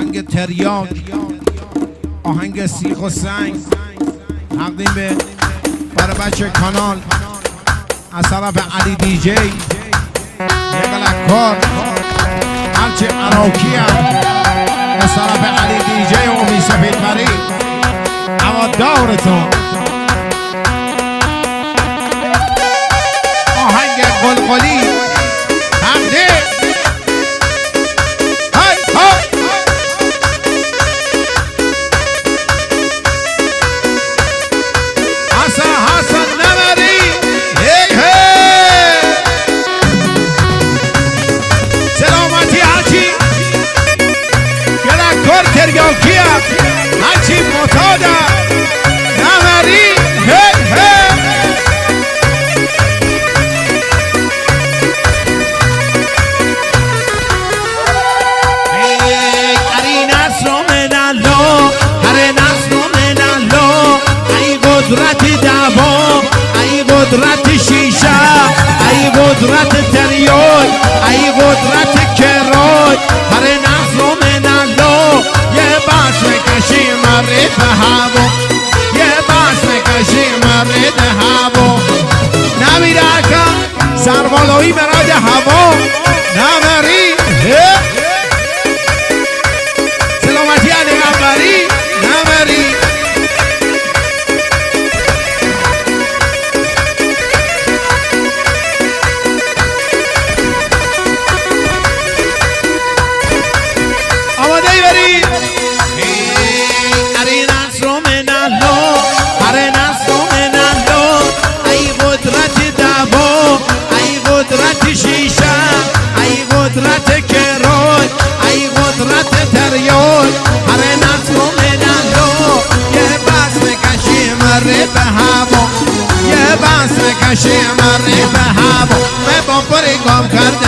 آهنگ تریاک، آهنگ سیخ و سنگ تقدیم به برای بچه کانال از طرف علی دی جی یقلکار هرچه عراقی هم از طرف علی دی جی و امی سفید پری اما دورتون آهنگ قلقلی تقدیم تریاکیه هرچی معتاده نمری هی هی اری نصر من الله هر نصر من الله ای قدرت دوا ای قدرت شیشه ای قدرت تریاک ای قدرت کرای هر نصر من الله یه باش میکشی مرد هوا یه باش میکشی مرد هوا نمیره کن سربالایی مرد هوا نمری سلامتی علی غنبری نمری آماده ای بری شیشه ای قدرت کرای ای قدرت تریاک هر نصر من الله یه بس میکشی مره به هوا یه بس میکشی مره به هوا به با پری گام کرد